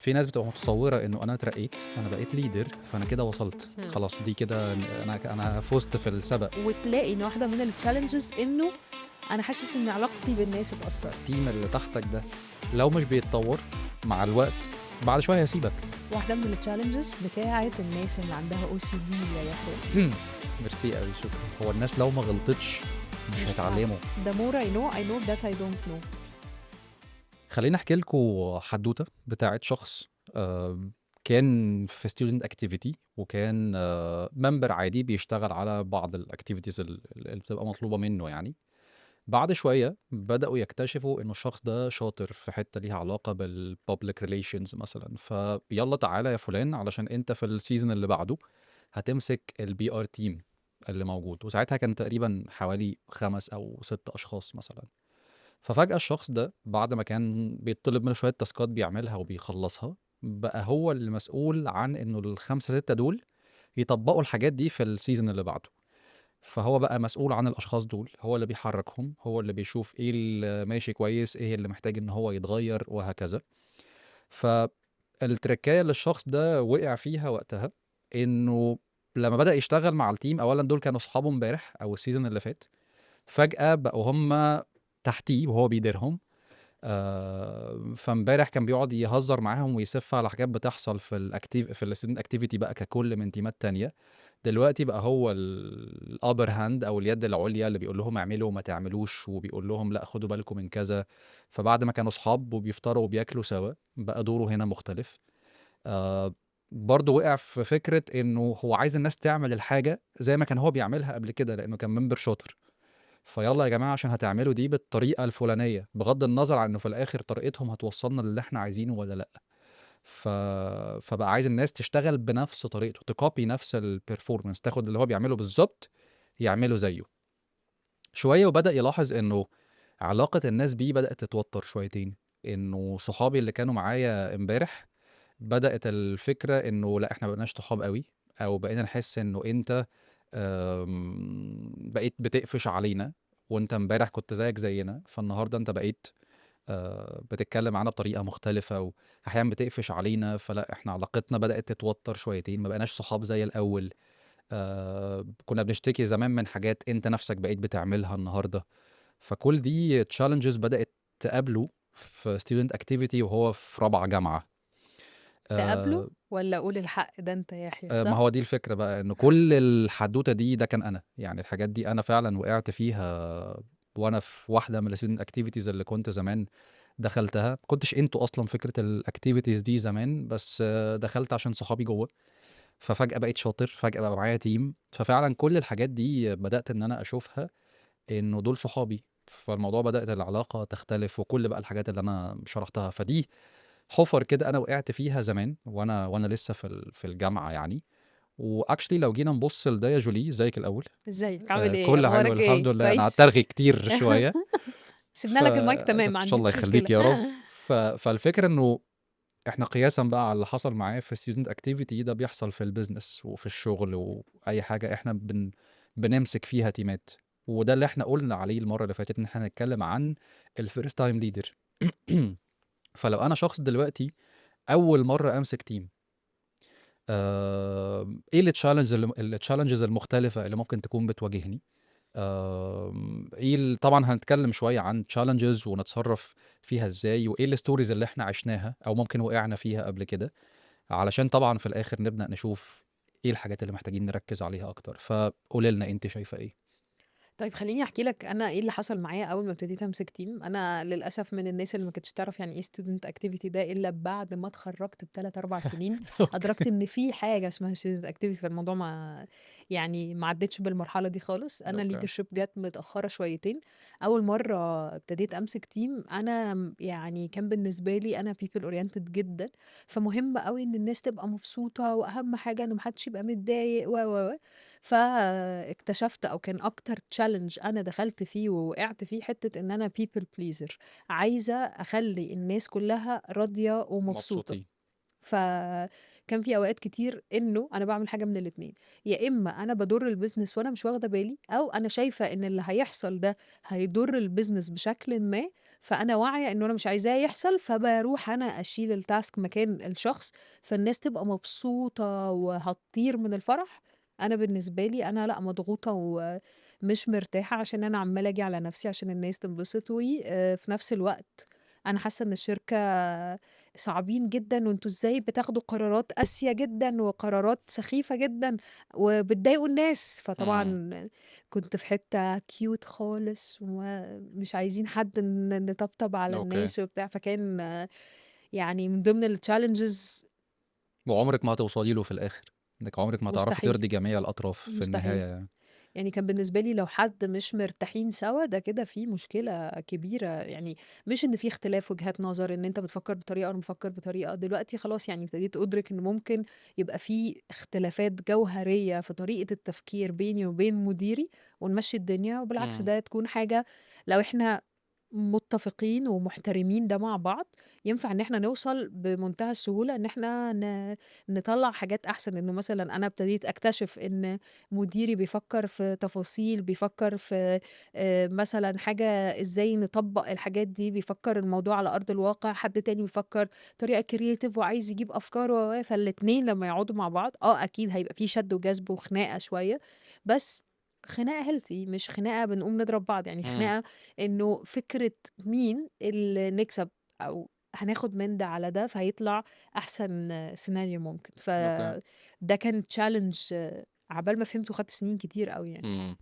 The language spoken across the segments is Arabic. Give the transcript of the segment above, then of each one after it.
في ناس بتبقى متصوّرة إنه أنا اترقيت، أنا بقيت leader فأنا كده وصلت، إمم. خلاص دي كده أنا فُزت في السبق. وتلاقي إن واحدة من الchallenges إنه أنا حاسس إن علاقتي بالناس اتأثّرت. الteam اللي تحتك ده لو مش بيتطوّر مع الوقت بعد شوية هيسيبك. واحدة من الchallenges بتاعة الناس اللي عندها OCD يا يحيى. ميرسي أوي، شكرًا. هو الناس لو ما غلطتش مش مش هتعرف. هيتعلموا. the more I know that I don't know. خلّيني أحكي لكم حدوتة بتاعة شخص كان في student activity وكان member عادي بيشتغل على بعض الactivities اللي بتبقى مطلوبة منه يعني. بعد شوية بدأوا يكتشفوا إنه الشخص ده شاطر في حتّة ليها علاقة بالpublic relations مثلًا، فيالّا تعالَ يا فلان علشان أنت في الseason اللي بعده هتمسك الPR team اللي موجود، وساعتها كان تقريبًا حوالي 5 أو 6 أشخاص مثلًا. ففجأة الشخص ده بعد ما كان بيطلب منه شوية تاسكات بيعملها وبيخلصها، بقى هو المسؤول عن إنه ال5، 6 دول يطبّقوا الحاجات دي في الseason اللي بعده. فهو بقى مسؤول عن الأشخاص دول، هو اللي بيحرّكهم، هو اللي بيشوف إيه اللي ماشي كويس، إيه اللي محتاج إن هو يتغيّر وهكذا. فالتركاية اللي الشخص ده وقع فيها وقتها، إنه لمّا بدأ يشتغل مع الteam أولًا دول كانوا أصحابه امبارح أو الseason اللي فات، فجأة بقوا هُم تحتيه وهو بيديرهم. فامبارح كان بيقعد يهزر معاهم ويسِف على حاجات بتحصل في الstudent activity بقى ككُل من تيمات تانية. دلوقتي بقى هو الupper hand أو اليد العُليا اللي بيقول لهم اعملوا وما تعملوش، وبيقول لهم لأ خدوا بالكم من كذا. فبعد ما كانوا صحاب وبيفطروا وبياكلوا سوا، بقى دوره هنا مختلف. آآ برضه وقع في فكرة إنه هو عايز الناس تعمل الحاجة زي ما كان هو بيعملها قبل كده، لإنه كان member شاطر. فيالّا يا جماعة عشان هتعملوا دي بالطريقة الفلانية، بغض النظر عن إنه في الآخر طريقتهم هتوصّلنا للي إحنا عايزينه والّا لأ. ف فبقى عايز الناس تشتغل بنفس طريقته، تcopy نفس الperformance، تاخد اللي هو بيعمله بالضبط يعمله زيه. شوية وبدأ يلاحظ إنه علاقة الناس بيه بدأت تتوتر شويتين، إنه صحابي اللي كانوا معايا امبارح بدأت الفكرة إنه لأ إحنا ما بقيناش صحاب أوي، أو بقينا نحس إنه أنت بقيت بتقفش علينا، وأنت امبارح كنت زيك زينا، فالنهارده أنت بقيت بتتكلم معانا بطريقة مختلفة، وأحيانًا بتقفش علينا، فلأ إحنا علاقتنا بدأت تتوتر شويتين، ما بقيناش صحاب زي الأول. كنا بنشتكي زمان من حاجات أنت نفسك بقيت بتعملها النهارده. فكل دي challenges بدأت تقابله في student activity وهو في رابعة جامعة. تقابله آآ والّا قُل الحق ده أنت يحيى، ما صح؟ هو دي الفكرة بقى، إن كل الحدوتة دي ده كان أنا، يعني الحاجات دي أنا فعلًا وقعت فيها وأنا في واحدة من الstudent activities اللي كنت زمان دخلتها. ما كنتش into أصلًا فكرة الactivities دي زمان، بس دخلت عشان صحابي جوّه، ففجأة بقيت شاطر، فجأة بقى معايا team، ففعلًا كل الحاجات دي بدأت إن أنا أشوفها إنه دول صحابي، فالموضوع بدأت العلاقة تختلف وكل بقى الحاجات اللي أنا شرحتها. فدي حُفَر كده أنا وقعت فيها زمان وأنا لسه في الجامعة يعني. وactually لو جينا نبُص لده يا جوليه، إزيك الأول؟ إزيك، عامل إيه، كُلّه حلو أخبارك الحمد إيه، لله، أنا قعدت كويس؟ أرغي كتير شوية. سِبنا لك المايك تمام، ما إن شاء الله عنديش يخلّيك مشكلة. يا رب. فالفكرة إنه إحنا قياسًا بقى على اللي حصل معايا في الstudent activity ده بيحصل في الbusiness وفي الشغل وأي حاجة إحنا بنمسك فيها تيمات. وده اللي إحنا قُلنا عليه المرّة اللي فاتت، إن إحنا هنتكلم عن الfirst time leader. فلو أنا شخص دلوقتي أول مرّة أمسك team، إيه الchallenges المختلفة اللي ممكن تكون بتواجهني؟ إيه طبعًا هنتكلم شوية عن challenges ونتصرّف فيها إزاي، وإيه الstories اللي إحنا عِشناها أو ممكن وقعنا فيها قبل كده، علشان طبعًا في الآخر نبدأ نشوف إيه الحاجات اللي محتاجين نركّز عليها أكتر. فقولي لنا أنتِ شايفة إيه؟ طيب خلّيني أحكي لك أنا إيه اللي حصل معايا أول ما ابتديت أمسك team. أنا للأسف من الناس اللي ما كانتش تعرف يعني إيه student activity ده إلا بعد ما اتخرّجت ب3، 4 سنين. أدركت أوكي، إن في حاجة اسمها student activity، فالموضوع ما عدّيتش بالمرحلة دي خالص. أنا أوكي. leadership جات متأخّرة شويتين. أول مرّة ابتديت أمسك team أنا يعني كان بالنسبة لي أنا people oriented جدًا، فمهم أوي إن الناس تبقى مبسوطة، وأهم حاجة إن ما حدش يبقى متضايق و. فاكتشفت أو كان أكتر challenge أنا دخلت فيه ووقعت فيه حتّة إن أنا people pleaser، عايزة أخلّي الناس كلّها راضية ومبسوطة. مبسوطين. فكان في أوقات كتير إنه أنا باعمل حاجة من الاتنين، يا إما أنا باضُر الbusiness وأنا مش واخدة بالي، أو أنا شايفة إن اللي هيحصل ده هيضُر الbusiness بشكلٍ ما، فأنا واعية إنه أنا مش عايزاه يحصل، فباروح أنا أشيل الtask مكان الشخص، فالناس تبقى مبسوطة وهتطير من الفرح. أنا بالنسبة لي أنا لأ، مضغوطة ومش مرتاحة عشان أنا عمّالة آجي على نفسي عشان الناس تنبسط في نفس الوقت أنا حاسة إن الشركة صعبين جدًا، وأنتم إزاي بتاخدوا قرارات قاسية جدًا وقرارات سخيفة جدًا وبتضايقوا الناس. إمم، فطبعًا كنت في حتّة cute خالص ومش عايزين حد نطبطب على أوكي. الناس وبتاع، فكان يعني من ضمن الchallenges. وعمرِك ما هتوصلي له في الآخر، إنِّك عمرِك ما هتعرفي مستحيل، ترضي جميع الأطراف في مستحيل. النهاية يعني. يعني كان بالنسبة لي لو حد مش مرتاحين سوا ده كده في مشكلة كبيرة، يعني مش إن في اختلاف وجهات نظر إن أنت بتفكر بطريقة وأنا بافكر بطريقة، دلوقتي خلاص يعني ابتديت أدرك إن ممكن يبقى في اختلافات جوهرية في طريقة التفكير بيني وبين مديري ونمشّي الدنيا، وبالعكس إمم. ده تكون حاجة لو إحنا متفقين ومحترمين ده مع بعض، ينفع إن إحنا نوصل بمنتهى السهولة إن إحنا نطلّع حاجات أحسن، إنه مثلًا أنا ابتديت أكتشف إن مديري بيفكّر في تفاصيل، بيفكّر في مثلًا حاجة إزاي نطبّق الحاجات دي، بيفكّر الموضوع على أرض الواقع، حد تاني بيفكّر بطريقة creative وعايز يجيب أفكار فالاتنين لمّا يقعدوا مع بعض أكيد هيبقى في شَد وجذب وخناقة شوية، بس خناقة healthy مش خناقة بنقوم نضرب بعض، يعني إمم. خناقة إنه فكرة مين اللي نكسب أو هناخد من ده على ده، فهيطلع أحسن سيناريو ممكن. أوكي. فده كان challenge عقبال ما فهمته خَد سنين كتير أوي يعني. إمم.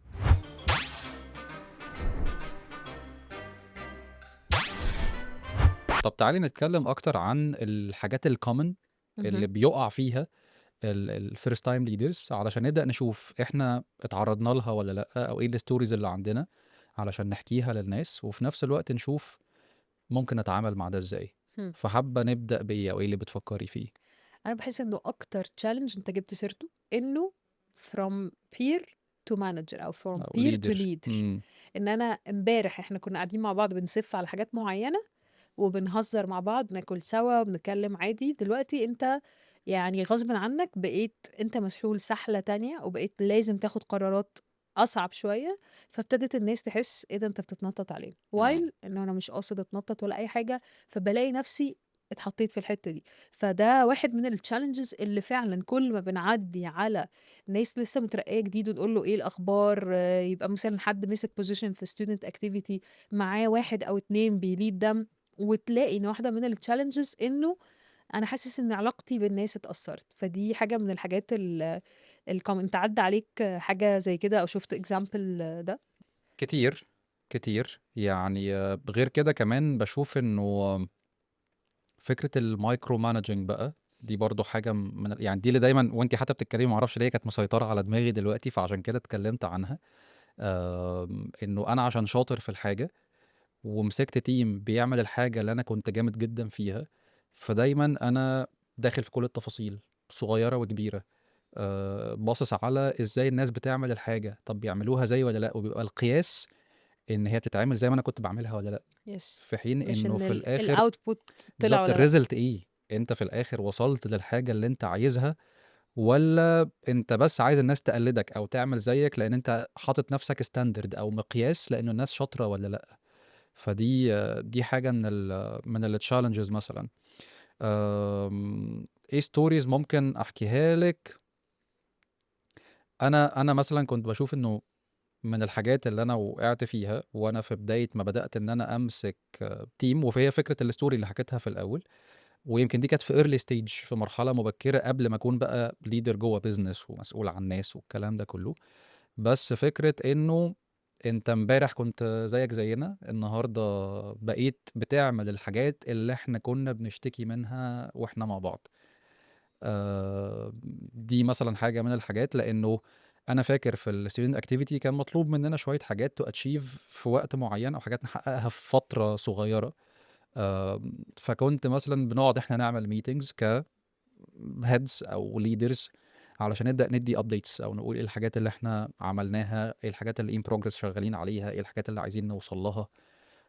طب تعالي نتكلم أكتر عن الحاجات الcommon اللي اهم. بيُقع فيها الfirst time leaders علشان نبدأ نشوف إحنا اتعرّضنا لها والّا لأ، أو إيه الstories اللي عندنا علشان نحكيها للناس، وفي نفس الوقت نشوف ممكن نتعامل مع ده إزاي. إمم. فحابة نبدأ بإيه أو إيه اللي بتفكّري فيه؟ أنا باحس إنه أكتر challenge أنت جِبت سيرته، إنه from peer to manager أو from أو peer to leader. leader. إمم. إن أنا امبارح إحنا كنا قاعدين مع بعض بنسِف على حاجات معيّنة وبنهزر مع بعض، بناكل سوا، بنتكلم عادي، دلوقتي أنت يعني غصبٍ عنك بقيت أنت مسحول سحلة تانية، وبقيت لازم تاخد قرارات أصعب شوية، فابتدت الناس تحس إيه ده أنت بتتنطط علينا، إمم. while إنه أنا مش قاصد أتنطط ولا أي حاجة، فبالاقي نفسي اتحطيت في الحتة دي، فده واحد من الchallenges اللي فعلًا كل ما بنعدّي على ناس لسه مترقية جديد ونقول له إيه الأخبار، يبقى مثلًا حد مسك position في student activity معاه 1 أو 2 بيlead ده وتلاقي إن واحدة من الchallenges إنه أنا حاسس إن علاقتي بالناس اتأثّرت، فدي حاجة من الحاجات أنت عدّى عليك حاجة زي كده أو شُفت example ده؟ كتير، كتير. يعني غير كده كمان باشوف إنه فكرة الmicro managing بقى، دي برضه حاجة من يعني دي اللي دايمًا وأنتِ حتى بتتكلمي ما أعرفش ليه كانت مسيطرة على دماغي دلوقتي، فعشان كده اتكلمت عنها. إنه أنا عشان شاطر في الحاجة ومسكت team بيعمل الحاجة اللي أنا كنت جامد جدًا فيها، فدايمًا أنا داخل في كل التفاصيل، صغيرة وكبيرة. باصص على إزاي الناس بتعمل الحاجة، طب بيعملوها زيي والّا لأ، وبيبقى القياس إن هي بتتعمل زي ما أنا كنت باعملها والّا لأ، yes. في حين مش إنه إن في الآخر الoutput طلع بالضبط والّا لأ. الresult إيه، أنت في الآخر وصلت للحاجة اللي أنت عايزها والّا أنت بس عايز الناس تقلدك أو تعمل زيك لأن أنت حاطط نفسك standard أو مقياس لإنه الناس شاطرة والّا لأ، دي حاجة من الchallenges مثلًا. إيه stories ممكن أحكيها لِك؟ أنا مثلًا كنت باشوف إنه من الحاجات اللي أنا وقعت فيها وأنا في بداية ما بدأت إن أنا أمسك team وهي فكرة الstory اللي حكيتها في الأول، ويمكن دي كانت في early stage في مرحلة مبكرة قبل ما أكون بقى leader جوّه business ومسؤول عن ناس والكلام ده كله، بس فكرة إنه أنت امبارح كنت زيك زينا، النهارده بقيت بتعمل الحاجات اللي إحنا كنا بنشتكي منها وإحنا مع بعض. دي مثلًا حاجة من الحاجات، لإنه أنا فاكر في الstudent activity كان مطلوب مننا شوية حاجات to achieve في وقت معين أو حاجات نحققها في فترة صغيرة. فكنت مثلًا بنقعد إحنا نعمل meetings كheads أو leaders علشان نبدأ ندّي updates أو نقول إيه الحاجات اللي إحنا عملناها، إيه الحاجات اللي in progress شغالين عليها، إيه الحاجات اللي عايزين نوصل لها.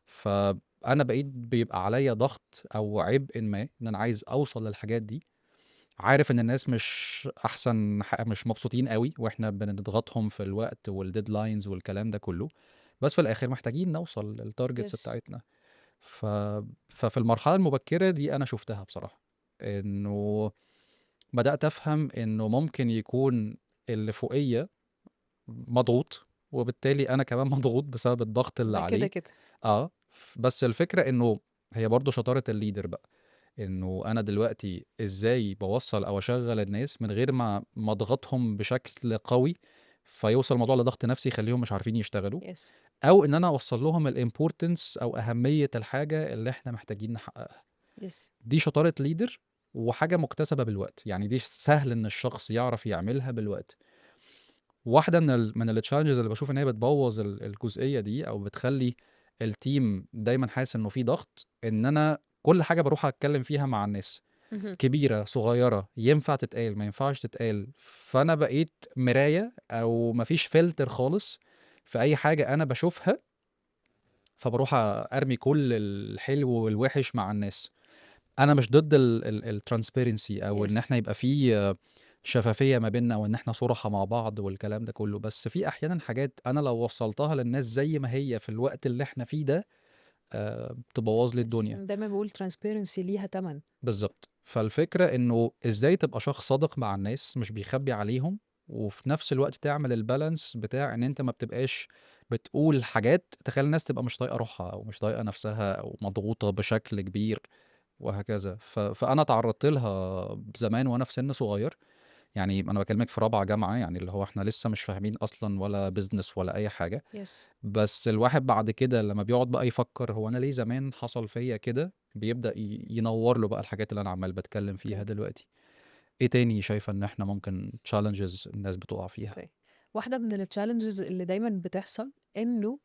فأنا بيبقى عليّا ضغط أو عبء ما إن أنا عايز أوصل للحاجات دي. عارف إن الناس مش مبسوطين أوي، وإحنا بنضغطهم في الوقت والdeadlines والكلام ده كله، بس في الآخر محتاجين نوصل للtargets yes. بتاعتنا. ف ففي المرحلة المبكرة دي أنا شُفتها بصراحة، إنه بدأت أفهم إنه ممكن يكون اللي فوقيّا مضغوط، وبالتالي أنا كمان مضغوط بسبب الضغط اللي ده كده، عليه. كده. بس الفكرة إنه هي برضه شطارة الleader بقى، إنه أنا دلوقتي إزاي باوصّل أو أشغّل الناس من غير ما أضغطهم بشكل قوي، فيوصل الموضوع لضغط نفسي يخلّيهم مش عارفين يشتغلوا، يس. أو إن أنا أوصّل لهم الimportance أو أهمية الحاجة اللي إحنا محتاجين نحققها. يس. دي شطارة leader وحاجة مُكتسبة بالوقت، يعني دي سهل إن الشخص يعرف يعملها بالوقت. واحدة من الchallenges اللي باشوف إن هي بتبوّظ الجزئية دي أو بتخلّي الteam دايمًا حاسس إنه في ضغط، إن أنا كل حاجة باروح أتكلّم فيها مع الناس، اهم. كبيرة، صغيّرة، ينفع تتقال، ما ينفعش تتقال، فأنا بقيت مراية أو ما فيش filter خالص في أي حاجة أنا باشوفها، فباروح أرمي كل الحلو والوِحِش مع الناس. أنا مش ضد الtransparency أو إن يس. إحنا يبقى في شفافية ما بيننا وإن إحنا صُرحا مع بعض والكلام ده كُلّه، بس في أحيانًا حاجات أنا لو وصّلتها للناس زي ما هي في الوقت اللي إحنا فيه ده، تبوّظ لي يس. الدنيا. أنا دايمًا باقول transparency ليها تَمَن. بالضبط. فالفكرة إنه إزاي تبقى شخص صادق مع الناس مش بيخبّي عليهم، وفي نفس الوقت تعمل الbalance بتاع إن أنت ما بتبقاش بتقول حاجات تخلّي الناس تبقى مش طايقة روحها أو مش طايقة نفسها أو مضغوطة بشكل كبير وهكذا. فأنا اتعرّضت لها زمان وأنا في سِن صغير، يعني أنا باكلمِك في رابعة جامعة، يعني اللي هو إحنا لسه مش فاهمين أصلًا ولا business ولا أي حاجة، يس. بس الواحد بعد كده لمّا بيقعد بقى يفكّر هو أنا ليه زمان حصل فيّا كده، بيبدأ ينوّر له بقى الحاجات اللي أنا عمّال باتكلم فيها أوكي. دلوقتي. إيه تاني شايفة إن إحنا ممكن challenges الناس بتُقع فيها؟ أوكي. واحدة من الchallenges اللي دايمًا بتحصل إنه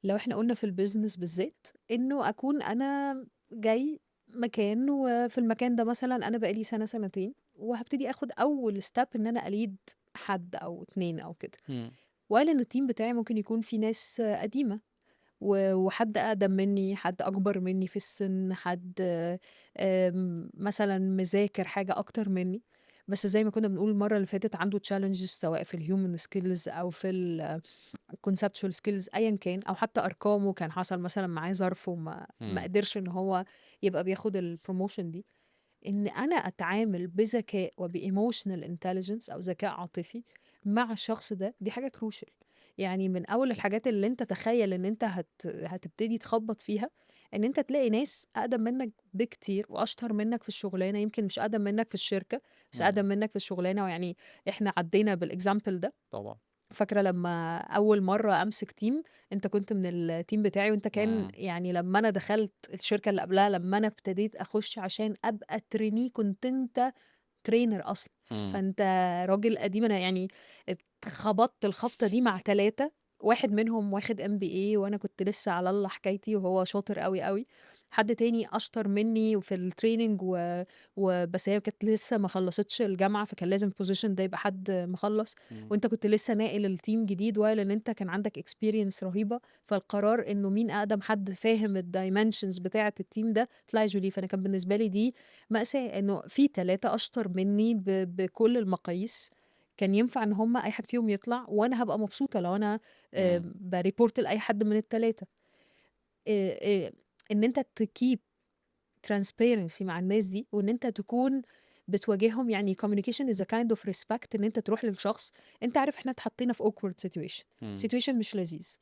لو إحنا قُلنا في الbusiness بالذات، إنه أكون أنا جاي مكان وفي المكان ده مثلًا أنا بقى لي سَنة، سنتين، وهابتدي آخُد أول step إن أنا أlead حد أو 2 أو كده. إمم. while إن الteam بتاعي ممكن يكون فيه ناس قديمة وحد أقدم منّي، حد أكبر منّي في السِن، حد مثلًا مذاكر حاجة أكتر منّي، بس زي ما كُنّا بنقول المَرّة اللي فاتت عنده challenges سواء في الhuman skills أو في conceptual skills أيًا كان، أو حتى أرقامه كان حصل مثلًا معاه ظرف ما إمم. قدرش إن هو يبقى بياخد الpromotion دي، إن أنا أتعامل بذكاء وبemotional intelligence أو ذكاء عاطفي مع الشخص ده، دي حاجة crucial. يعني من أول الحاجات اللي أنت تخيّل إن أنت هتبتدي تخبّط فيها، إن أنت تلاقي ناس أقدم منّك بكتير وأشطر منّك في الشغلانة، يمكن مش أقدم منّك في الشركة، بس إمم. أقدم منّك في الشغلانة، ويعني إحنا عدّينا بالexample ده. طبعًا. فاكرة لمّا أول مرّة أمسك team، أنت كنت من الteam بتاعي، وأنت كان إمم. يعني لمّا أنا دخلت الشركة اللي قبلها، لمّا أنا ابتديت أخُش عشان أبقى trainee كنت أنت trainer أصلًا، إمم. فأنت راجل قديم. أنا يعني اتخبطت الخبطة دي مع 3، واحد منهم واخد MBA وأنا كنت لسه على الله حكايتي وهو شاطر أوي، أوي. حد تاني أشطر منّي وفي الtraining بس هي كانت لسه ما خلّصتش الجامعة، فكان لازم الposition ده يبقى حد مخلّص، إمم. وأنت كنت لسه ناقل الteam جديد while إن أنت كان عندك experience رهيبة، فالقرار إنه مين أقدم حد فاهم الdimensions بتاعة الteam ده طلع جوليه. فأنا كان بالنسبة لي دي مأساة، إنه في 3 أشطر منّي بكل المقاييس، كان ينفع إن هم أي حد فيهم يطلع وأنا هابقى مبسوطة لو أنا إمم. بreport لأي حد من ال3. آآ إن أنت تkeep transparency مع الناس دي، وإن أنت تكون بتواجههم، يعني communication is a kind of respect، إن أنت تروح للشخص أنت عارف إحنا اتحطينا في awkward situation، إمم. situation مش لذيذ،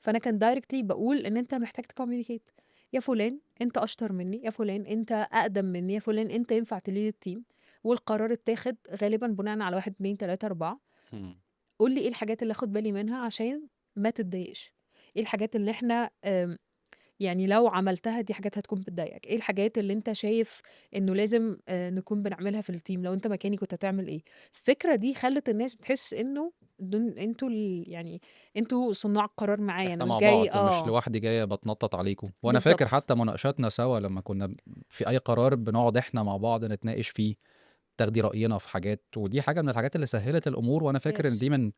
فأنا كان directly باقول إن أنت محتاج تcommunicate. يا فلان أنت أشطر منّي، يا فلان أنت أقدم منّي، يا فلان أنت ينفع تlead الteam، والقرار اتاخد غالبًا بناءً على 1، 2، 3، 4. إمم. قُل لي إيه الحاجات اللي آخُد بالي منها عشان ما تتضايقش، إيه الحاجات اللي إحنا يعني لو عملتها دي حاجات هتكون بتضايقك، إيه الحاجات اللي أنت شايف إنه لازم نكون بنعملها في الteam، لو أنت مكاني كنت هتعمل إيه؟ الفكرة دي خلّت الناس بتحس إنه أنتم يعني أنتم صُناع القرار معايا، أنا إحنا مش مع جاي بعض، مش آه، لوحدي جاية باتنطط عليكم، وأنا فاكر بالضبط. حتى مناقشاتنا سوا لمّا كنا في أي قرار بنقعد إحنا مع بعض نتناقش فيه، تاخدي رأينا في حاجات، ودي حاجة من الحاجات اللي سهّلت الأمور، وأنا فاكر إن يس. دي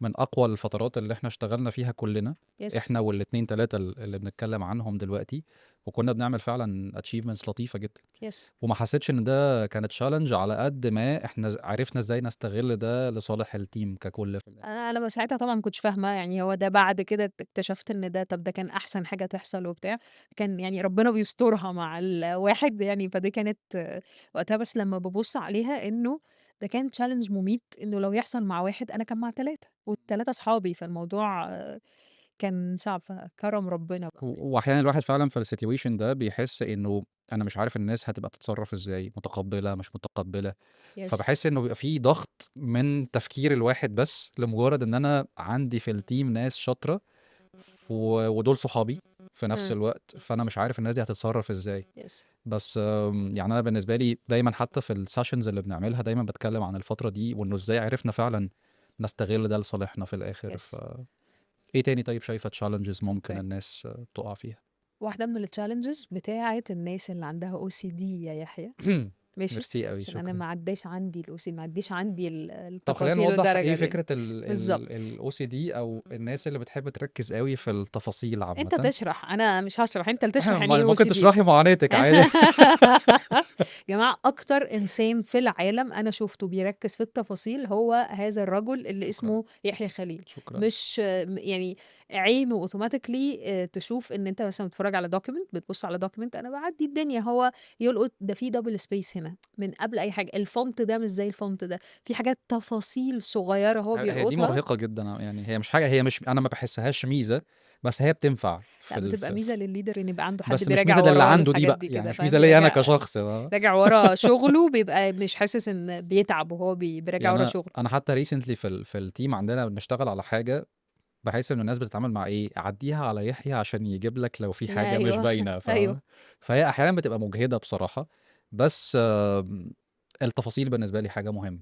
من أقوى الفترات اللي إحنا اشتغلنا فيها كلنا، يس. إحنا وال2 3 اللي بنتكلم عنهم دلوقتي، وكنا بنعمل فعلًا achievements لطيفة جدًا، يس. وما حسيتش إن ده كانت challenge على قد ما إحنا عرفنا إزاي نستغل ده لصالح الteam ككل في الآخر. انا لما ساعتها طبعا ما كنتش فاهمه، يعني هو ده بعد كده اكتشفت ان ده، طب ده كان احسن حاجه تحصل وبتاع، كان يعني ربنا بيسترها مع الواحد يعني. فدي كانت وقتها، بس لما ببص عليها انه ده كان تشالنج مميت، انه لو يحصل مع واحد انا كان مع ثلاثه والثلاثه اصحابي، فالموضوع كان صعب، فكرم ربنا بقى. وأحيانًا الواحد فعلًا في الsituation ده بيحس إنه أنا مش عارف الناس هتبقى بتتصرّف إزاي، متقبّلة، مش متقبّلة، يس. فباحس إنه بيبقى في ضغط من تفكير الواحد بس، لمجرد إن أنا عندي في الteam ناس شاطرة ودول صحابي في نفس امم. الوقت، فأنا مش عارف الناس دي هتتصرّف إزاي. يس. بس يعني أنا بالنسبة لي دايمًا حتى في الsessions اللي بنعملها دايمًا باتكلّم عن الفترة دي، وإنه إزاي عرفنا فعلًا نستغل ده لصالحنا في الآخر. يس. إيه تاني طيب شايفة challenges ممكن اوكي. الناس تُقع فيها؟ واحده من التشالنجز بتاعه الناس اللي عندها OCD يا يحيى، ماشي، ميرسي أوي، عشان أنا شكرًا. ما عدّاش عندي طب خلّينا التفاصيل نوضّح إيه والدرجة دي. فكرة بالضبط. الOCD أو الناس اللي بتحب تركّز أوي في التفاصيل أنت عامةً. تشرح، أنا مش هاشرح، أنت اللي تشرح يعني إيه ممكن OCD. تشرحي معاناتِك عادي. يا جماعة، أكتر إنسان في العالم أنا شُفته بيركّز في التفاصيل هو هذا الرجل اللي شكرًا، اسمه يحيى خليل. شكرًا. مش يعني عينه automatically تشوف إن أنت مثلًا بتتفرّج على document، بتبُص على document، أنا باعدّي الدنيا، هو يلقط ده في double space هنا من قبل أي حاجة، الfont ده مش زي الfont ده، في حاجات تفاصيل صغيّرة هو هي دي بيلقطها. مرهقة جدًا، يعني هي مش حاجة، هي مش، أنا ما باحسّهاش ميزة، بس هي بتنفع لأ، بتبقى ميزة للleader إن يبقى عنده حد بس مش بيراجع ميزة للي وراه عنده دي الحاجات بقى، دي يعني كده، مش ميزة فاهم، ليّا أنا يراجع كشخص، فاهمة؟ راجع ورا شغله، بيبقى مش حاسس إن بيتعب وهو بيراجع يعني ورا أنا شغله. أنا حتى recently في الteam عندنا بنشتغل على حاجة، باحس إنه الناس بتتعامل مع إيه، عدّيها على يحيى عشان يجيب لك لو في حاجة مش أيوه. باينة، أيوه. فاهمة؟ فهي أحيانًا بتبقى مُجهدة بصراحة، بس التفاصيل بالنسبة لي حاجة مهمة،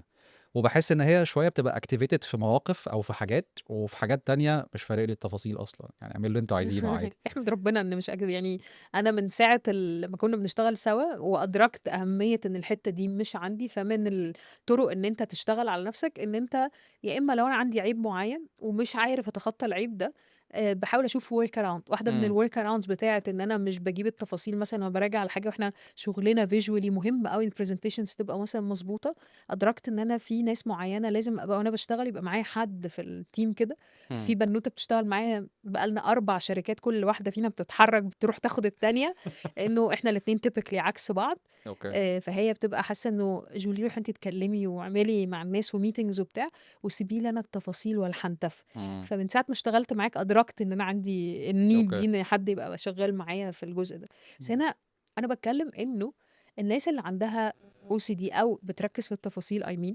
وباحس إن هي شوية بتبقى activated في مواقف أو في حاجات، وفي حاجات تانية مش فارق لي التفاصيل أصلًا، يعني اعملوا اللي أنتم عايزينه عادي. احمد ربنا إن مش يعني أنا من ساعة ما كنا بنشتغل سوا وأدركت أهمية إن الحتّة دي مش عندي، فمن الطرق إن أنت تشتغل على نَفْسك إن أنت يا إمّا لو أنا عندي عيب معيّن ومش عارف أتخطّى العيب ده، باحاول أشوف work around. واحدة من إمم، الwork arounds بتاعة إن أنا مش باجيب التفاصيل، مثلًا لمّا باراجع على حاجة وإحنا شغلنا visually مهم أوي الpresentations تبقى مثلًا مضبوطة، أدركت إن أنا في ناس معيّنة لازم أبقى وأنا باشتغل يبقى معايا حد في الteam كده. إمم. في بنوتة بتشتغل معايا بقى لنا 4 شركات، كل واحدة فينا بتتحرّك بتروح تاخد التانية، لإنه إحنا الاتنين typically عكس بعض. أوكي. فهي بتبقى حاسة إنه جولي روحي أنتِ اتكلّمي واعملي مع الناس وmeetings وبتاع، وسيبي لي أنا التفاصيل والحنتفة. إمم، فمن ساعة ما اشتغلت معاك أدركت إن أنا عندي الneed أوكي. دي، إن حد يبقى شغّال معايا في الجزء ده. بس هنا أنا باتكلّم إنه الناس اللي عندها OCD أو بتركّز في التفاصيل I mean،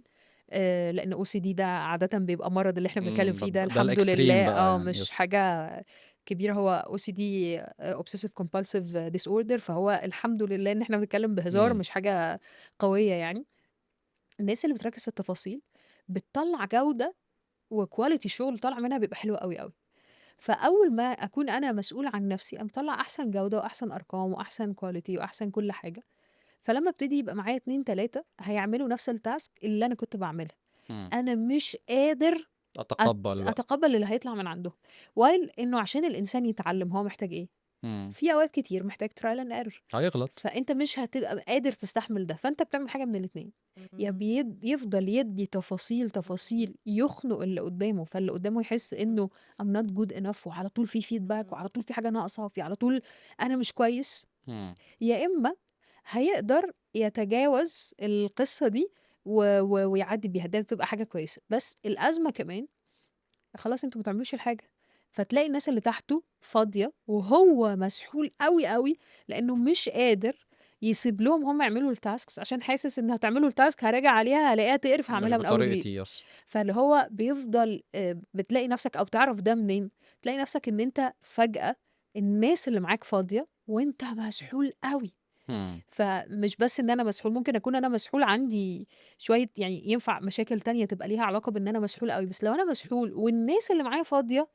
لإن OCD ده عادةً بيبقى مرض، اللي إحنا بنتكلّم ده فيه ده ده الحمد الextreme لله بقى يعني، مش يس. حاجة كبيرة. هو OCD obsessive compulsive disorder، فهو الحمد لله إن إحنا بنتكلّم بهزار إمم، مش حاجة قوية يعني. الناس اللي بتركّز في التفاصيل بتطلّع جودة وquality شغل طالع منها بيبقى حلو أوي، أوي. فأول ما أكون أنا مسؤولة عن نَفْسي، أنا باطلّع أحسن جودة وأحسن أرقام وأحسن quality وأحسن كل حاجة. فلمّا ابتدي يبقى معايا 2، 3 هيعملوا نَفْس الtask اللي أنا كنت باعملها، إمم. أنا مش قادر أتقبّل بقى. أتقبّل اللي هيطلع من عندهم. while إنه عشان الإنسان يتعلّم هو محتاج إيه؟ إمم. في أوقات كتير محتاج trial and error. هيغلط. فأنت مش هتبقى قادر تستحمل ده، فأنت بتعمل حاجة من الاتنين، يا يفضل يدّي تفاصيل، تفاصيل يخنق اللي قدّامه، فاللي قدّامه يحس إنه I'm not good enough وعلى طول في feedback وعلى طول في حاجة ناقصة، على طول أنا مش كويس. إمم. يا إما هيقدر يتجاوز القصة دي ويعدّي بيها، ده بتبقى حاجة كويسة. بس الأزمة كمان خلاص أنتم ما بتعملوش الحاجة، فتلاقي الناس اللي تحته فاضية وهو مسحول أوي، أوي، لإنه مش قادر يسيب لهم هم يعملوا الtasks عشان حاسس إن هتعملوا الtask هاراجع عليها هالاقيها تقرف مش هاعملها من أول وجديد. بطريقتي، يس. فاللي هو بيفضل بتلاقي نفسك، أو بتعرف ده منين؟ تلاقي نفسك إن أنت فجأة الناس اللي معاك فاضية وأنت مسحول أوي. إمم. فمش بس إن أنا مسحول، ممكن أكون أنا مسحول عندي شوية يعني ينفع مشاكل تانية تبقى ليها علاقة بإن أنا مسحول أوي، بس لو أنا مسحول والناس اللي معايا فاضية،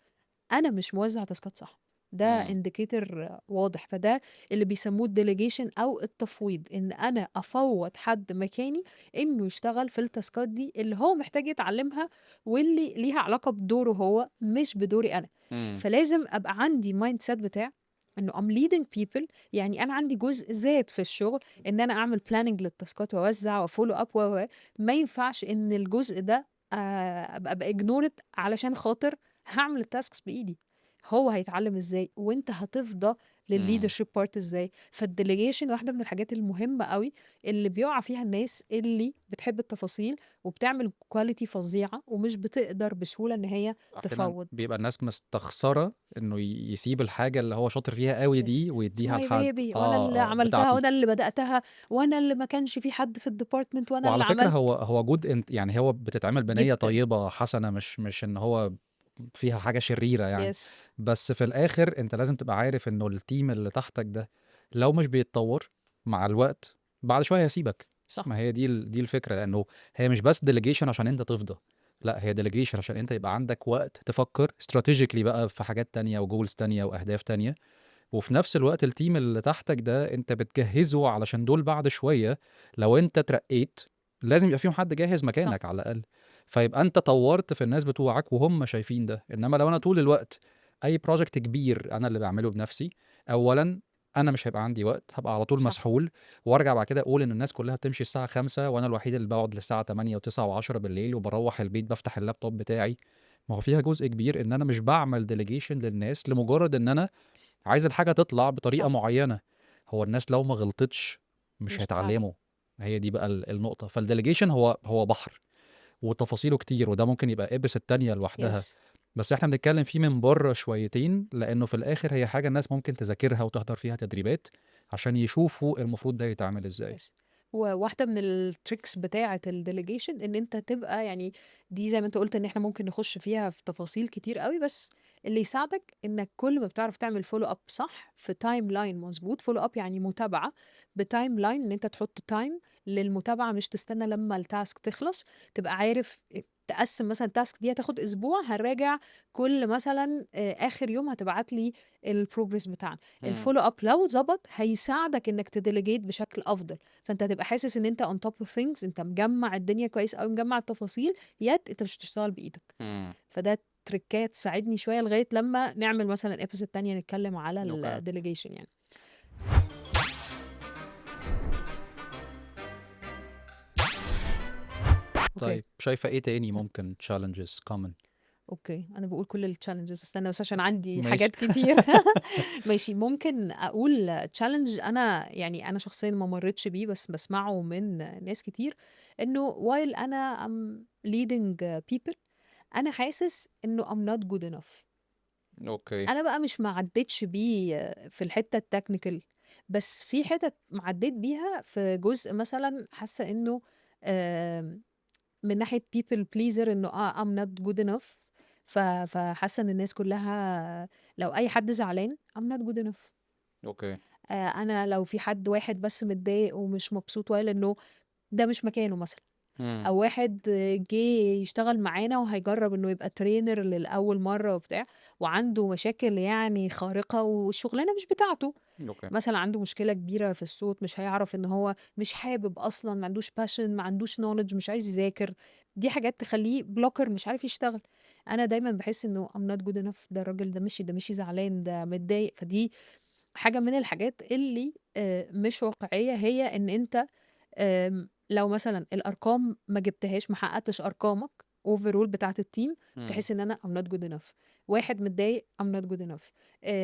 أنا مش موزّع تاسكات صح. ده إمم. indicator واضح. فده اللي بيسموه الdelegation أو التفويض، إن أنا أفوّض حد مكاني إنه يشتغل في التاسكات دي اللي هو محتاج يتعلمها، واللي ليها علاقة بدوره هو مش بدوري أنا. إمم. فلازم أبقى عندي mindset بتاع إنه I'm leading people، يعني أنا عندي جزء زاد في الشغل إن أنا أعمل planning للتاسكات وأوزّع وfollow up ما ينفعش إن الجزء ده أبقى ignored علشان خاطر هاعمل الtasks بإيدي. هو هيتعلم إزاي وأنت هتفضى إمم. للleadership part إزاي. فالdelegation واحدة من الحاجات المهمة أوي اللي بيُقع فيها الناس اللي بتحب التفاصيل وبتعمل quality فظيعة ومش بتقدر بسهولة إن هي أحيانًا تفوّض. بيبقى الناس مستخسرة إنه يسيب الحاجة اللي هو شاطر فيها أوي Yes. دي It's ويدّيها my لحد baby وأنا اللي عملتها بتاعتي. وأنا اللي بدأتها وأنا اللي ما كانش في حد في الdepartment وأنا اللي وعلى فكرة عملت. هو good يعني هو بتتعمل بنيّة جدًا. طيبة حسنة، مش إن هو فيها حاجة شريرة يعني. Yes. بس في الآخر أنت لازم تبقى عارف إنه الteam اللي تحتك ده لو مش بيتطور مع الوقت بعد شوية هيسيبك. صح. ما هي دي الفكرة، لأنه هي مش بس delegation عشان أنت تفضى، لأ هي delegation عشان أنت يبقى عندك وقت تفكر strategically بقى في حاجات تانية وgoals تانية وأهداف تانية. وفي نفس الوقت الteam اللي تحتك ده أنت بتجهّزه علشان دول بعد شوية لو أنت اترقيت لازم يبقى فيهم حد جاهز صح. مكانك على الأقل، فيبقى أنت طوّرت في الناس بتوعك وهُم شايفين ده. إنما لو أنا طول الوقت أي project كبير أنا اللي باعمله بنفسي، أولًا أنا مش هيبقى عندي وقت، هابقى على طول صح. مسحول، وأرجع بعد كده أقول إن الناس كلّها بتمشي الساعة 17:00 وأنا الوحيد اللي باقعد للساعة 20:00 و21:00 و22:00 وباروّح البيت بافتح اللابتوب بتاعي. ما هو فيها جزء كبير إن أنا مش باعمل delegation للناس لمجرد إن أنا عايز الحاجة تطلع بطريقة صح. معيّنة. هو الناس لو ما غلطتش مش مش هتتعلم. هيتعلموا. هي دي بقى النقطة. فالdelegation هو بحر وتفاصيله كتير، وده ممكن يبقى episode تانية لوحدها، Yes. بس إحنا بنتكلم فيه من برّه شويتين، لإنه في الآخر هي حاجة الناس ممكن تذاكرها وتحضر فيها تدريبات عشان يشوفوا المفروض ده يتعمل إزاي. يس. وواحدة من الtricks بتاعة الdelegation إن أنت تبقى يعني دي زي ما أنت قُلت إن إحنا ممكن نخش فيها في تفاصيل كتير أوي، بس اللي يساعدك إنك كل ما بتعرف تعمل follow up صح في timeline مضبوط. follow up يعني متابعة بtimeline، إن أنت تحط time للمتابعة مش تستنى لمّا الtask تخلص. تبقى عارف تقسّم مثلًا الtask دي هتاخد أسبوع، هنراجع كل مثلًا آخر يوم هتبعت لي الprogress بتاعنا. إمم. الfollow up لو ضبط هيساعدك إنك تdelegate بشكل أفضل. فأنت هتبقى حاسس إن أنت on top of things، أنت مجمّع الدنيا كويس أوي، مجمّع التفاصيل، yet أنت مش بتشتغل بإيدك. إمم. فده تريكاية تساعدني شوية لغاية لمّا نعمل مثلًا episode تانية نتكلم على أوكي. الdelegation يعني. أوكي. طيب شايفة إيه تاني ممكن challenges common؟ أوكي، أنا باقول كل الchallenges، استنى بس عشان عندي ماشي. حاجات كتير. ماشي، ممكن أقول challenge أنا يعني أنا شخصيًا ما مرّيتش بيه بس باسمعه من ناس كتير، إنه while أنا I'm leading people أنا حاسس إنه I'm not good enough. أوكي. أنا بقى مش ما عدّيتش بيه في الحتّة الtechnical، بس في حِتَت عدّيت بيها في جزء مثلًا حاسة إنه آمم من ناحية people pleaser إنه I'm not good enough. فحاسة إن الناس كلّها لو أي حد زعلان I'm not good enough. أوكي. أنا لو في حد واحد بس متضايق ومش مبسوط وقال إنه ده مش مكانه مثلًا، إمم. أو واحد جه يشتغل معانا وهيجرّب إنه يبقى trainer لأول مرّة وبتاع، وعنده مشاكل يعني خارقة والشغلانة مش بتاعته. أوكي. مثلًا عنده مشكلة كبيرة في الصوت، مش هيعرف إن هو مش حابب أصلًا، ما عندوش passion، ما عندوش knowledge، مش عايز يذاكر. دي حاجات تخلّيه blocker مش عارف يشتغل. أنا دايمًا باحس إنه I'm not good enough، ده الراجل ده مشي زعلان، ده متضايق. فدي حاجة من الحاجات اللي مش واقعية، هي إن أنت لو مثلًا الأرقام ما جبتهاش، ما حققتش أرقامك overall بتاعة الteam، إمم. تحس إن أنا I'm not good enough. واحد متضايق I'm not good enough.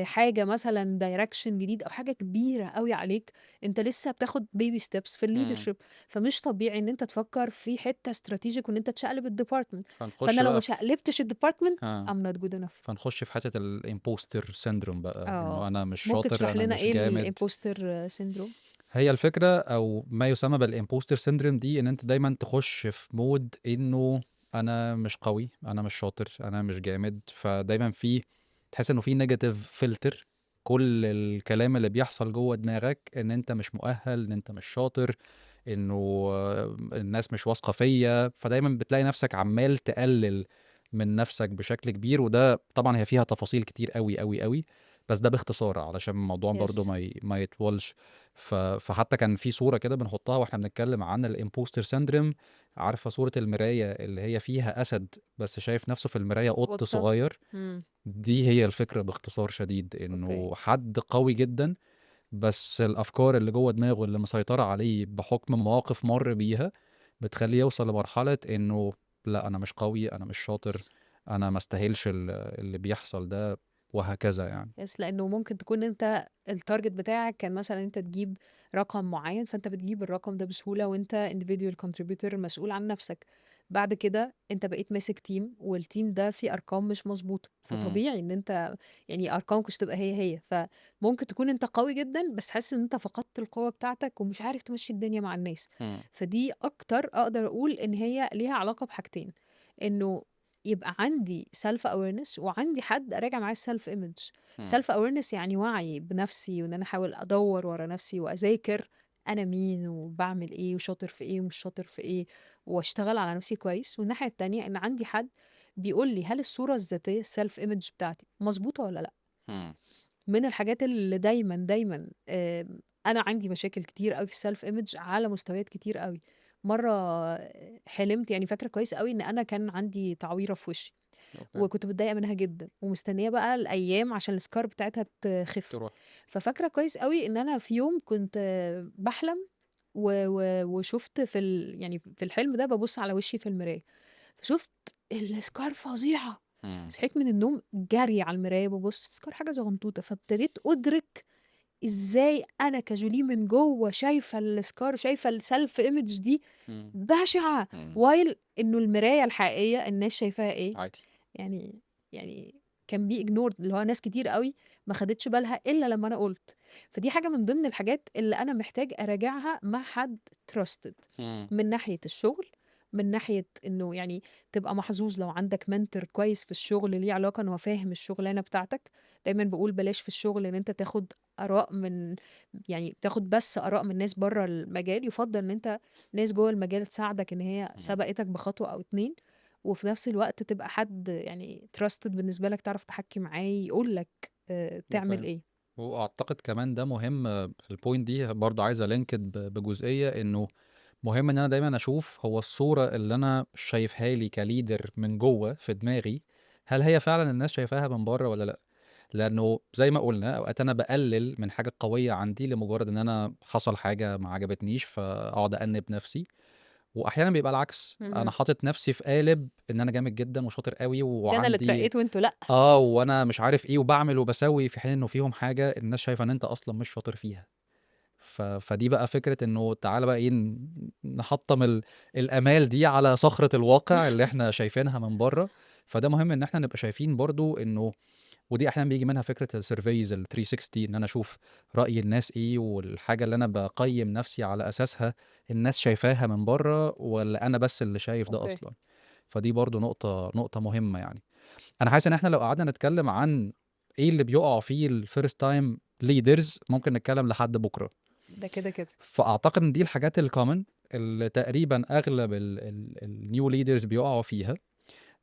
حاجة مثلًا direction جديد أو حاجة كبيرة أوي عليك، أنت لسه بتاخد baby steps في إمم. الleadership. فمش طبيعي إن أنت تفكر في حتة strategic وإن أنت تشقلب الdepartment. فنخش فأنا لو ما بقى شقلبتش الdepartment آه. I'm not good enough. فنخش في حتة الimposter syndrome بقى، إنه آه. أنا مش ممكن شاطر، تشرح أنا لنا مش إيه جامد. الimposter syndrome؟ هي الفكرة أو ما يسمى بالimposter syndrome دي إن أنت دايمًا تخش في mood إنه أنا مش قوي، أنا مش شاطر، أنا مش جامد، فدايمًا تحس إنه في negative filter. كل الكلام اللي بيحصل جوّه دماغك إن أنت مش مؤهل، إن أنت مش شاطر، إنه الناس مش واثقة فيّا، فدايمًا بتلاقي نفسك عمّال تقلل من نفسك بشكل كبير، وده طبعًا هي فيها تفاصيل كتير أوي، أوي، أوي. بس ده باختصار علشان الموضوع برضه يس. ما يطولش. فحتى كان في صورة كده بنحطها واحنا بنتكلم عن الامبوستر سيندروم. عارفة صورة المراية اللي هي فيها أسد بس شايف نفسه في المراية قط قطة. صغير؟ امم. دي هي الفكرة باختصار شديد، اوكي. انه حد قوي جدا بس الافكار اللي جوه دماغه اللي مسيطرة عليه بحكم مواقف مر بيها بتخليه يوصل لمرحلة انه لا انا مش قوي، انا مش شاطر، انا ما استاهلش اللي بيحصل ده، وهكذا يعني. يس، لانه ممكن تكون انت التارجت بتاعك كان مثلا انت تجيب رقم معين، فانت بتجيب الرقم ده بسهولة وانت individual contributor مسؤول عن نفسك. بعد كده انت بقيت ماسك تيم، والتيم ده فيه ارقام مش مظبوطة، مم. فطبيعي ان انت يعني ارقامك مش تبقى هي. فممكن تكون انت قوي جدا بس حاسس ان انت فقدت القوة بتاعتك ومش عارف تمشي الدنيا مع الناس. مم. فدي اكتر اقدر اقول ان هي ليها علاقة بحاجتين: انه يبقى عندي self awareness وعندي حد اراجع معاه السيلف ايمج. مم. سيلف awareness يعني وعي بنفسي، وان انا احاول ادور ورا نفسي واذاكر انا مين وبعمل ايه وشاطر في ايه ومش شاطر في ايه، واشتغل على نفسي كويس. والناحية التانية ان عندي حد بيقول لي هل الصورة الذاتية السيلف ايمج بتاعتي مظبوطة ولا لا. مم. من الحاجات اللي دايما انا عندي مشاكل كتير قوي في السيلف ايمج على مستويات كتير قوي. مرة حلمت، يعني فاكرة كويس قوي ان انا كان عندي تعويرة في وشي، اوكي. وكنت متضايقة منها جدًا، ومستنية بقى الأيام عشان الscar بتاعتها تخف. تروح. ففاكرة كويس أوي إن أنا في يوم كنت باحلم وشُفت يعني في الحلم ده بابُص على وشي في المراية، فشُفت الscar فظيعة. مم. صحيت من النوم جري على المراية بابُص الscar حاجة زغنطوطة، فابتديت أُدرك إزاي أنا كجوليه من جوّه شايفة الscar، شايفة الself image دي مم. بشعة، مم. while إنه المراية الحقيقية الناس شايفاها إيه؟ عادي. يعني كان be ignored، اللي هو ناس كتير أوي ما خدتش بالها إلا لمّا أنا قُلت. فدي حاجة من ضمن الحاجات اللي أنا محتاج أراجعها مع حد trusted، مم. من ناحية الشغل، من ناحية إنه يعني تبقى محظوظ لو عندك mentor كويس في الشغل ليه علاقة إن هو فاهم الشغلانة بتاعتك. دايمًا باقول بلاش في الشغل إن أنت تاخد آراء من، يعني تاخد بس آراء من ناس برّه المجال. يُفضّل إن أنت ناس جوّه المجال تساعدك إن هي مم. سبقتك بخطوة أو 2، وفي نفس الوقت تبقى حد يعني trusted بالنسبة لك، تعرف تحكي معاه يقول لك تعمل اوكي. إيه. واعتقد كمان ده مهم، البوينت دي برضه عايز الينكد بجزئيه انه مهم ان انا دايما اشوف هو الصوره اللي انا شايفها لي كليدر من جوه في دماغي، هل هي فعلا الناس شايفاها من بره ولا لا. لانه زي ما قلنا اوقات انا بقلل من حاجه قويه عندي لمجرد ان انا حصل حاجه ما عجبتنيش فاقعد انب نفسي، واحيانا بيبقى العكس، انا اهم. حاطط نفسي في قالب ان انا جامد جدا وشاطر قوي ده أنا اللي وعندي اترقيت وأنتم لأ. وانا مش عارف ايه وبعمل وبسوي، في حين انه فيهم حاجه الناس شايفه ان انت اصلا مش شاطر فيها. فدي بقى فكره انه تعالى بقى ايه نحطم الامال دي على صخره الواقع اللي احنا شايفينها من بره. فده مهم ان احنا نبقى شايفين برضو انه، ودي احيانا بيجي منها فكره السيرفيز ال 360، ان انا اشوف راي الناس ايه والحاجه اللي انا بقيم نفسي على اساسها الناس شايفاها من بره ولا انا بس اللي شايف ده أوكي. اصلا. فدي برضو نقطه مهمه يعني. انا حاسس ان احنا لو قعدنا نتكلم عن ايه اللي بيقع فيه الفيرست تايم ليدرز ممكن نتكلم لحد بكره. ده كده، كده. فاعتقد ان دي الحاجات الكومن اللي تقريبا اغلب النيو ليدرز بيقعوا فيها.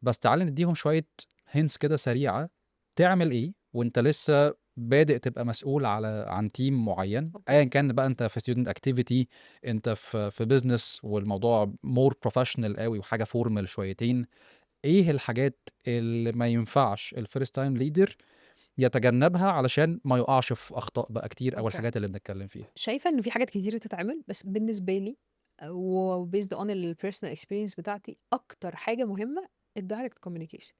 بس تعال نديهم شويه هنس كده سريعه، تعمل ايه وانت لسه بادئ تبقى مسؤول عن تيم معين، ايا أوكي. كان بقى انت في ستودنت اكتيفيتي، انت في بزنس والموضوع مور بروفيشنال قوي وحاجه فورمال شويتين. ايه الحاجات اللي ما ينفعش الفيرست تايم ليدر يتجنبها علشان ما يقعش في اخطاء بقى كتير او أوكي. الحاجات اللي بنتكلم فيها؟ شايفة إنه في حاجات كتيرة تتعمل، بس بالنسبة لي وbased on الpersonal experience بتاعتي، أكتر حاجة مهمة الdirect communication.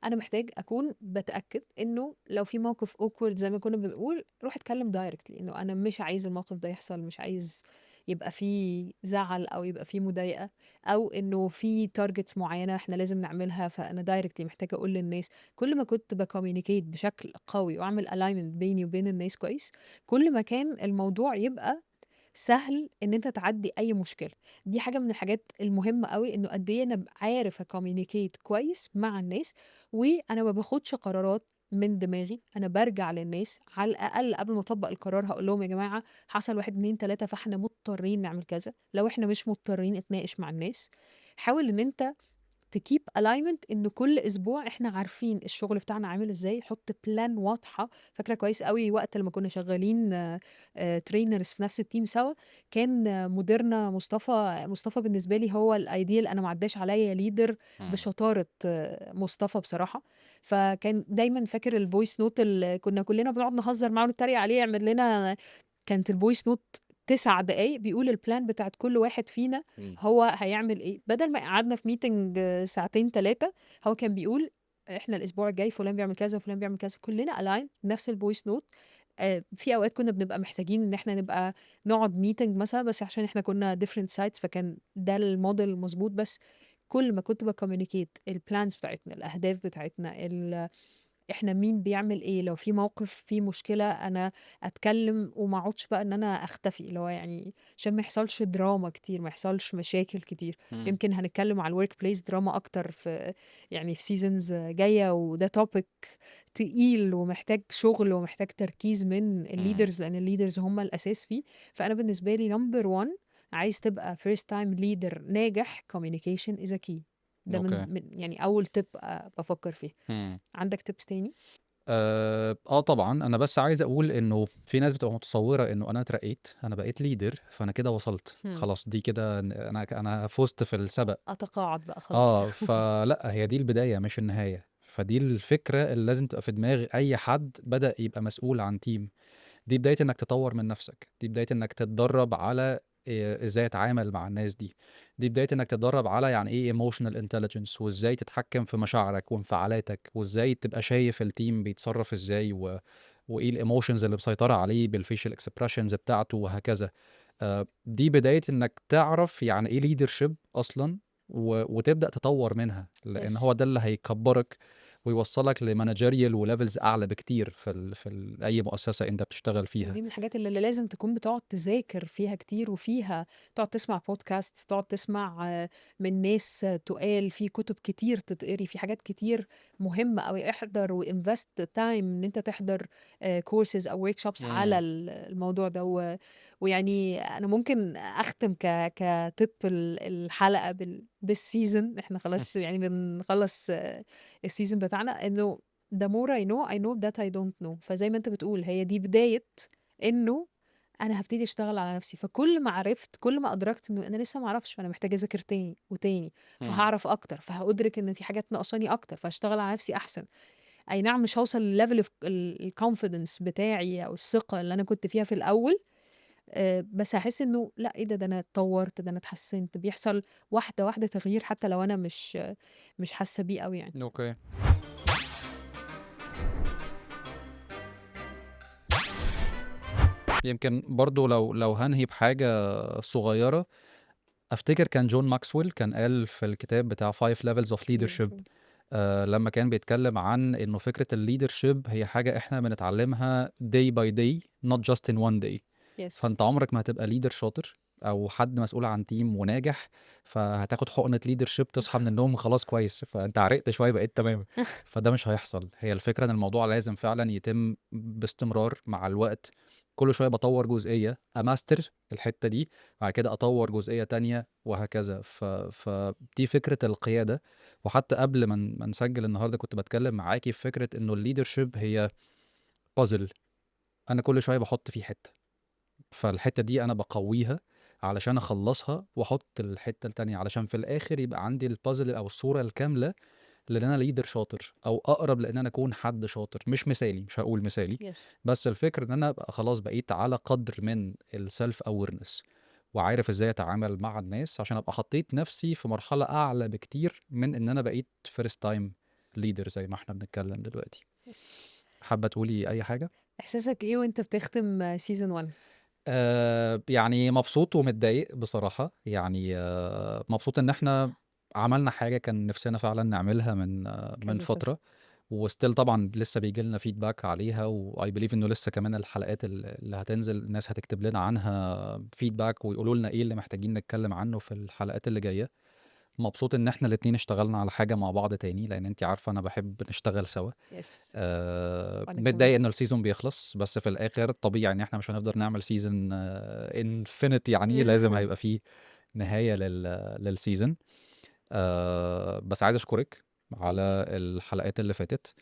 أنا محتاج أكون باتأكد إنه لو في موقف awkward زي ما كنا بنقول، روح اتكلم directly، إنه أنا مش عايز الموقف ده يحصل، مش عايز يبقى في زعل أو يبقى في مضايقة، أو إنه في targets معينة إحنا لازم نعملها، فأنا directly محتاجة أقول للناس. كل ما كنت بcommunicate بشكل قوي وأعمل alignment بيني وبين الناس كويس، كل ما كان الموضوع يبقى سهل إن أنت تعدّي أي مشكلة. دي حاجة من الحاجات المهمة أوي، إنه قد إيه أنا عارف أcommunicate كويس مع الناس، وأنا ما باخدش قرارات من دماغي. أنا بارجع للناس على الأقل قبل ما أطبّق القرار هاقول لهم: يا جماعة حصل 1، 2، 3 فإحنا مضطرين نعمل كذا. لو إحنا مش مضطرين اتناقش مع الناس. حاول إن أنت تkeep alignment إن كل أسبوع إحنا عارفين الشغل بتاعنا عامل إزاي، نحط plan واضحة. فاكرة كويس أوي وقت لمّا كنا شغالين trainers في نفس الteam سوا، كان مديرنا مصطفى بالنسبة لي هو الideal. أنا ما عدّاش عليّا leader إمم. بشطارة مصطفى بصراحة. فكان دايمًا فاكر الvoice note اللي كنا كلنا بنقعد نهزر معاه ونتريق عليه يعمل لنا. كانت الvoice note 9 دقايق بيقول الplan بتاعة كل واحد فينا إمم. هو هيعمل إيه. بدل ما قعدنا في meeting ساعتين 3، هو كان بيقول إحنا الأسبوع الجاي فلان بيعمل كذا وفلان بيعمل كذا، كلنا align نفس الvoice note. في أوقات كنا بنبقى محتاجين إن إحنا نبقى نقعد meeting مثلًا، بس عشان إحنا كنا different sites فكان ده الmodel المضبوط. بس كل ما كنت بcommunicate الplans بتاعتنا، الأهداف بتاعتنا، إحنا مين بيعمل إيه، لو في موقف فيه مشكلة أنا أتكلّم وما اقعدش بقى إن أنا أختفي، اللي هو يعني عشان ما يحصلش دراما كتير، ما يحصلش مشاكل كتير. إمم. يمكن هنتكلّم على الworkplace دراما أكتر في يعني في seasons جاية، وده topic تقيل ومحتاج شغل ومحتاج تركيز من إمم. الleaders، لإن الleaders هم الأساس فيه. فأنا بالنسبة لي number one، عايز تبقى first time leader ناجح communication is a key. ده أوكي. من يعني أول tip بافكّر فيه. إمم. عندك tips تاني؟ طبعًا، أنا بس عايز أقول إنه في ناس بتبقى متصوّرة إنه أنا اترقيت، أنا بقيت leader فأنا كده وصلت، إمم. خلاص دي كده أنا فُزت في السبق. أتقاعد بقى خلاص. فلأ، هي دي البداية مش النهاية، فدي الفكرة اللي لازم تبقى في دماغ أي حد بدأ يبقى مسؤول عن team. دي بداية إنك تطوّر من نفسك، دي بداية إنك تتدرّب على إزاي أتعامل مع الناس دي، دي بداية إنك تتدرّب على يعني إيه emotional intelligence وإزاي تتحكّم في مشاعرك وانفعالاتك، وإزاي تبقى شايف الteam بيتصرّف إزاي وإيه الemotions اللي مسيطرة عليه بالfacial expressions بتاعته وهكذا. دي بداية إنك تعرف يعني إيه leadership أصلًا وتبدأ تطوّر منها، لإن يس. هو ده اللي هيكبّرك ويوصّلك لmanagerial وlevels أعلى بكتير أي مؤسسة أنت بتشتغل فيها. ودي من الحاجات اللي لازم تكون بتقعد تذاكر فيها كتير، وفيها تقعد تسمع podcasts، تقعد تسمع من ناس تقال، في كتب كتير تتقري، في حاجات كتير مهمة أوي. احضر وinvest time إن أنت تحضر courses أو workshops على إمم. الموضوع ده. ويعني أنا ممكن أختم كtip الحلقة بالseason. إحنا خلاص يعني بنخلّص الseason بتاعنا، إنه the more I know that I don't know. فزي ما أنت بتقول هي دي بداية إنه أنا هابتدي أشتغل على نفسي. فكل ما عرفت، كل ما أدركت إنه أنا لسه ما أعرفش، فأنا محتاجة أذاكر تاني وتاني، إمم. فهاعرف أكتر، فهأدرك إن في حاجات ناقصاني أكتر، فهاشتغل على نفسي أحسن. أي نعم مش هاوصل لlevel of الconfidence بتاعي أو الثقة اللي أنا كنت فيها في الأول، بس هاحس إنه لأ، إيه ده أنا اتطورت، ده أنا اتحسنت. بيحصل واحدة واحدة تغيير حتى لو أنا مش حاسة بيه أوي يعني. أوكي. يمكن برضه لو هانهي بحاجة صغيرة، أفتكر كان جون ماكسويل كان قال في الكتاب بتاع Five Levels of Leadership leadership. لمّا كان بيتكلم عن إنه فكرة الleadership هي حاجة إحنا بنتعلمها day by day not just in one day. Yes. فأنت عمرك ما هتبقى leader شاطر أو حد مسؤول عن team وناجح، فهتاخد حقنة leadership تصحى من النوم خلاص كويس، فأنت عرقت شوية بقيت تمام، فده مش هيحصل. هي الفكرة إن الموضوع لازم فعلًا يتم باستمرار مع الوقت، كل شوية باطوّر جزئية أماستر الحتة دي، بعد كده أطوّر جزئية تانية وهكذا. فدي فكرة القيادة. وحتى قبل ما نسجل النهارده كنت باتكلم معاكِ في فكرة إنه الleadership هي puzzle، أنا كل شوية باحط فيه حتة. فالحتة دي أنا باقويها علشان أخلّصها وأحط الحتة التانية، علشان في الآخر يبقى عندي الpuzzle أو الصورة الكاملة لإن أنا leader شاطر أو أقرب لإن أنا أكون حد شاطر، مش مثالي، مش هاقول مثالي، Yes. بس الفكرة إن أنا أبقى خلاص بقيت على قدر من الself awareness وعارف إزاي أتعامل مع الناس عشان أبقى حطيت نفسي في مرحلة أعلى بكتير من إن أنا بقيت first time leader زي ما إحنا بنتكلم دلوقتي. Yes. حابة تقولي أي حاجة؟ إحساسك إيه وأنت بتختم season 1؟ يعني مبسوط ومتضايق بصراحة، يعني مبسوط إن إحنا عملنا حاجة كان نِفْسنا فعلًا نعملها من كذا season. فترة، وstill طبعًا لسه بييجي لنا feedback عليها وI believe إنه لسه كمان الحلقات اللي هتنزل الناس هتكتب لنا عنها feedback ويقولوا لنا إيه اللي محتاجين نتكلم عنه في الحلقات اللي جاية. مبسوط إن إحنا الاتنين اشتغلنا على حاجة مع بعض تاني، لإن أنتِ عارفة أنا باحب نشتغل سوا. Yes. وأنا كمان. متضايق إن الseason بيخلص، بس في الآخر طبيعي إن إحنا مش هنقدر نعمل season infinite يعني، لازم هيبقى في نهاية للseason. بس عايز أشكرِك على الحلقات اللي فاتت،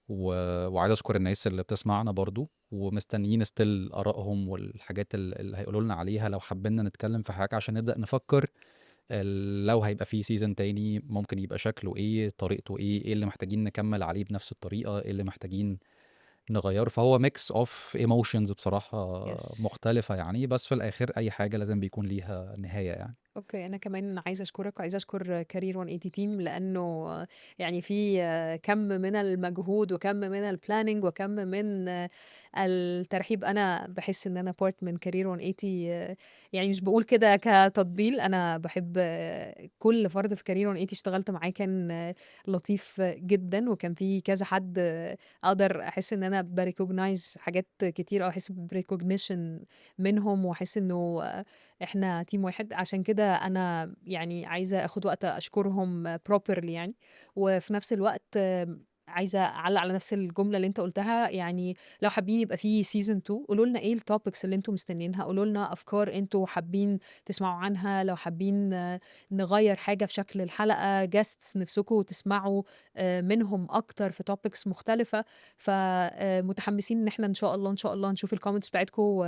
و وعايز أشكر الناس اللي بتسمعنا برضه، ومستنيين still آرائهم والحاجات اللي هيقولوا لنا عليها لو حبينا نتكلم في حاجة عشان نبدأ نفكر لو هيبقى في season تاني ممكن يبقى شكله إيه، طريقته إيه اللي محتاجين نكمّل عليه بنفس الطريقة، إيه اللي محتاجين نغيّره، فهو mix of emotions بصراحة يس. مختلفة يعني، بس في الآخر أي حاجة لازم بيكون ليها نهاية يعني. اوكي، انا كمان عايزه اشكرك وعايزه اشكر كارير 180 تيم، لانه يعني في كم من المجهود وكم من البلاننج وكم من الترحيب. انا بحس ان انا بارت من كارير 180. يعني مش بقول كده كتطبيل، انا بحب كل فرد في كارير 180 اشتغلت معاه كان لطيف جدا، وكان في كذا حد اقدر احس ان انا بريكوجنايز حاجات كتير، او احس بريكوجنيشن منهم، واحس انه إحنا تيم واحد. عشان كده أنا يعني عايزة آخُد وقت أشكرهم properly يعني، وفي نفس الوقت عايزة أعلّق على نفس الجملة اللي أنت قُلتها. يعني لو حابين يبقى في season 2 قولوا لنا إيه الtopics اللي أنتم مستنيينها، قولوا لنا أفكار أنتم حابين تسمعوا عنها، لو حابين نغيّر حاجة في شكل الحلقة، guests نِفْسكم تسمعوا منهم أكتر في topics مختلفة. متحمسين إن إحنا إن شاء الله، إن شاء الله نشوف الcomments بتاعتكم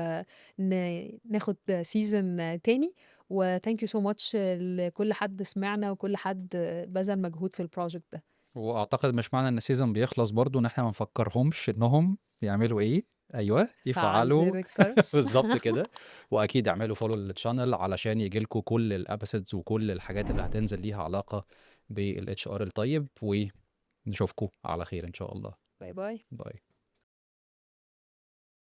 ناخد season تاني. وthank you so much لكل حد سمعنا وكل حد بذل مجهود في الproject ده. وأعتقد مش معنى إن الseason بيخلص برضه إن إحنا ما نفكّرهمش إنهم يعملوا إيه، أيوه، فعّل يفعّلوا زر الجرس. بالضبط كده، وأكيد اعملوا follow للchannel علشان ييجي لكم كل الepisodes وكل الحاجات اللي هتنزل ليها علاقة بالHR الطيب، ونشوفكم على خير إن شاء الله. باي باي. باي.